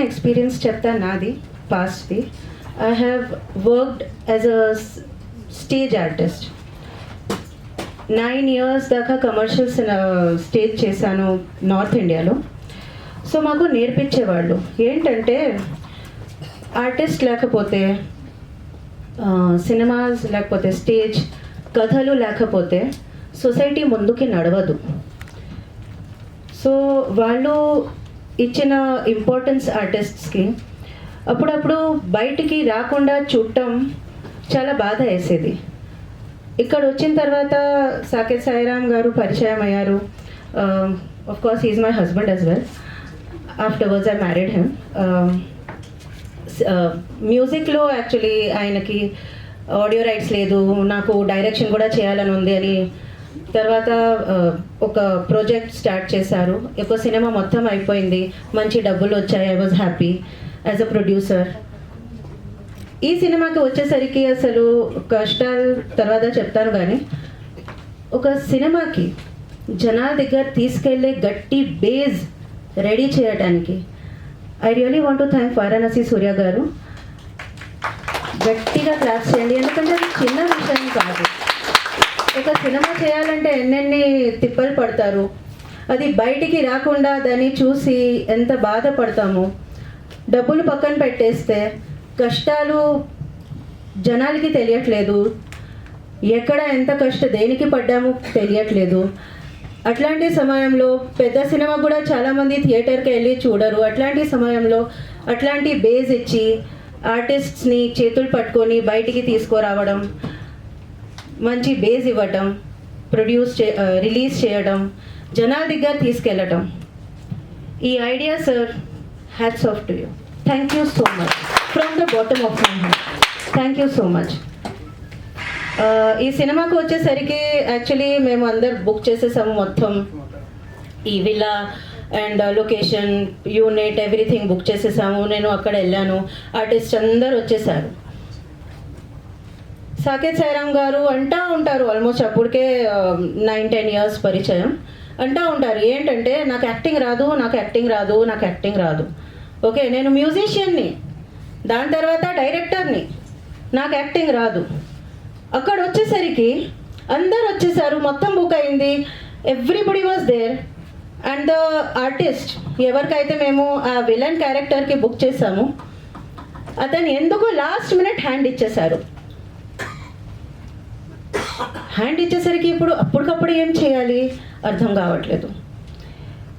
Experience చెప్తాను నాది పాస్ట్ది. I have worked as a stage artist. 9 years దాకా కమర్షియల్స్ స్టేజ్ చేశాను నార్త్ ఇండియాలో. సో మాకు నేర్పించేవాళ్ళు ఏంటంటే ఆర్టిస్ట్ లేకపోతే సినిమాస్ లేకపోతే స్టేజ్ కథలు లేకపోతే సొసైటీ ముందుకి నడవదు. సో వాళ్ళు ఇచ్చిన ఇంపార్టెన్స్ ఆర్టిస్ట్స్కి అప్పుడప్పుడు బయటికి రాకుండా చూడటం చాలా బాధ వేసేది. ఇక్కడ వచ్చిన తర్వాత సాకేత్ సాయిరామ్ గారు పరిచయం అయ్యారు. Of course he is my husband as well. Afterwards I married him. మ్యూజిక్లో యాక్చువల్లీ ఆయనకి ఆడియో రైట్స్ లేదు, నాకు డైరెక్షన్ కూడా చేయాలని ఉంది అని తర్వాత ఒక ప్రాజెక్ట్ స్టార్ట్ చేశారు. ఒక సినిమా మొత్తం అయిపోయింది, మంచి డబ్బులు వచ్చాయి. I was happy as a producer. ఈ సినిమాకి వచ్చేసరికి అసలు కష్టాలు తర్వాత చెప్తాను, కానీ ఒక సినిమాకి జనాల దగ్గర తీసుకెళ్ళే గట్టి బేస్ రెడీ చేయడానికి I really want to thank Varanasi Surya garu. గట్టిగా క్లాప్స్ చేయండి, ఎందుకంటే అది చిన్న విషయం కాదు. ఒక సినిమా చేయాలంటే ఎన్నెన్ని తిప్పలు పడతారు, అది బయటికి రాకుండా దాన్ని చూసి ఎంత బాధపడతాము. డబ్బులు పక్కన పెట్టేస్తే కష్టాలు జనాలకి తెలియట్లేదు, ఎక్కడ ఎంత దేనికి పడ్డామో తెలియట్లేదు. అట్లాంటి సమయంలో పెద్ద సినిమా కూడా చాలామంది థియేటర్కి వెళ్ళి చూడరు. అట్లాంటి సమయంలో అట్లాంటి బేస్ ఇచ్చి ఆర్టిస్ట్స్ని చేతులు పట్టుకొని బయటికి తీసుకురావడం, మంచి బేస్ ఇవ్వటం, రిలీజ్ చేయడం, జనాల దగ్గర తీసుకెళ్ళటం, ఈ idea sir, hats off to you. Thank you so much from the bottom of my heart. Thank you so much. ఈ సినిమాకు వచ్చేసరికి యాక్చువల్లీ మేము అందరు బుక్ చేసేసాము మొత్తం, ఈ villa and location, unit, everything book చేసేసాము. నేను అక్కడ వెళ్ళాను, ఆర్టిస్ట్ అందరు వచ్చేసారు. సాకేత్ సాయిరామ్ గారు అంటూ ఉంటారు, ఆల్మోస్ట్ అప్పటికే 9-10 years పరిచయం. అంటూ ఉంటారు ఏంటంటే నాకు యాక్టింగ్ రాదు, నాకు యాక్టింగ్ రాదు, నాకు యాక్టింగ్ రాదు. ఓకే, నేను మ్యూజిషియన్ని, దాని తర్వాత డైరెక్టర్ని, నాకు యాక్టింగ్ రాదు. అక్కడ వచ్చేసరికి అందరు వచ్చేసారు, మొత్తం బుక్ అయింది, everybody was there. And the artist ఎవరికైతే మేము ఆ విలన్ క్యారెక్టర్కి బుక్ చేసాము, అతను ఎందుకు లాస్ట్ మినిట్ హ్యాండ్ ఇచ్చేశారు. హ్యాండ్ ఇచ్చేసరికి ఇప్పుడు అప్పటికప్పుడు ఏం చేయాలి అర్థం కావట్లేదు.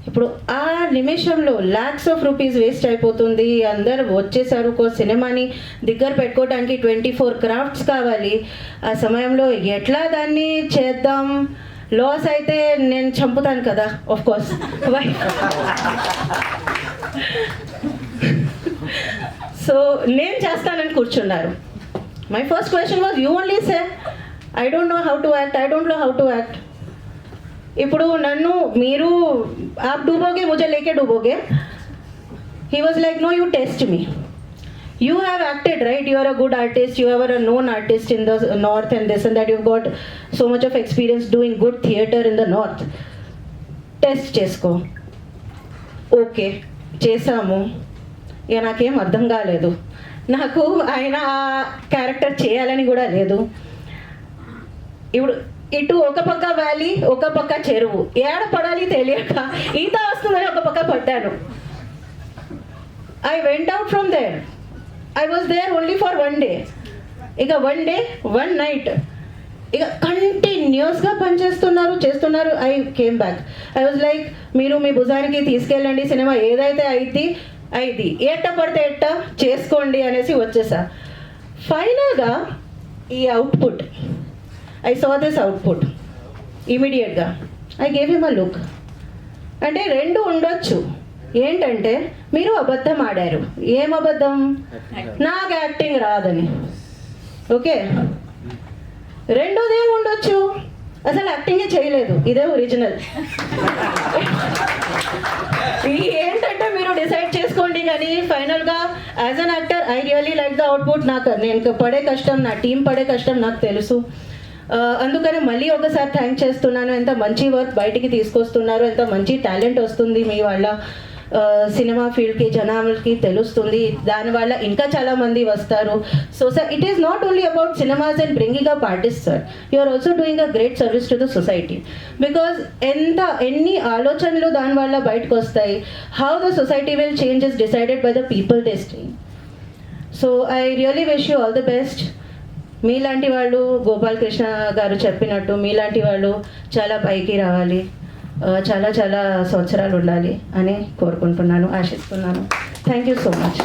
ఇప్పుడు ఆ నిమిషంలో lakhs of rupees వేస్ట్ అయిపోతుంది. అందరు వచ్చేసారు, ఒక సినిమాని దగ్గర పెట్టుకోవడానికి 24 crafts కావాలి. ఆ సమయంలో ఎట్లా దాన్ని చేద్దాం, లాస్ అయితే నేను చంపుతాను కదా, ఆఫ్ కోర్స్. సో నేను చేస్తానని కూర్చున్నారు. My first question was, you only say I don't know how to act, I don't know how to act. ఇప్పుడు నన్ను మీరు आप डूबोगे मुझे लेके डूबोगे. He was like, no, you test me. You have acted, right? You are a good artist, you are a known artist in the north and this and that, you've got so much of experience doing good theatre in the north. Test చేసుకో. Okay చేసాము. ఇక నాకేం అర్థం కాలేదు, నాకు ఆయన ఆ character చేయాలని కూడా లేదు. ఇప్పుడు ఇటు ఒక పక్క వ్యాలీ, ఒక పక్క చెరువు, ఏడ పడాలి తెలియక ఈత వస్తుందని ఒక పక్క పడ్డాను. I went out from there. I was there only for 1 day. ఇక 1 day 1 night ఇక కంటిన్యూస్గా చేస్తున్నారు. I came back. I was like, మీరు మీ భుజానికి తీసుకెళ్ళండి, సినిమా ఏదైతే అయింది ఎట్ట పడితే ఎట్ట చేసుకోండి అనేసి వచ్చేసా. ఫైనల్గా ఈ output, I saw this output immediately. I gave him a look. అంటే రెండు ఉండొచ్చు. ఏంటంటే మీరు అబద్ధం ఆడారు. ఏం అబద్ధం? నాకు యాక్టింగ్ రాదని. ఓకే, రెండోది ఏం ఉండొచ్చు, అసలు యాక్టింగే చేయలేదు, ఇదే ఒరిజినల్. ఏంటంటే మీరు డిసైడ్ చేసుకోండి. కానీ ఫైనల్గా as an actor I really like the output. నేను పడే కష్టం, నా టీం పడే కష్టం నాకు తెలుసు. అందుకని మళ్ళీ ఒకసారి థ్యాంక్ చేస్తున్నాను. ఎంత మంచి వర్క్ బయటికి తీసుకొస్తున్నారు, ఎంత మంచి టాలెంట్ వస్తుంది మీ వల్ల. సినిమా ఫీల్డ్కి జనాలకి తెలుస్తుంది, దానివల్ల ఇంకా చాలామంది వస్తారు. So sir, it is not only about cinemas and bringing up artist sir, you are also doing a great service to the society. Because ఎన్ని ఆలోచనలు దానివల్ల బయటకు వస్తాయి, how the society will change is decided by the people they stay. So I really wish you all the best. మీలాంటి వాళ్ళు, గోపాలకృష్ణ గారు చెప్పినట్టు మీలాంటి వాళ్ళు చాలా పైకి రావాలి, చాలా చాలా సంవత్సరాలు ఉండాలి అని కోరుకుంటున్నాను, ఆశిస్తున్నాను. Thank you so much.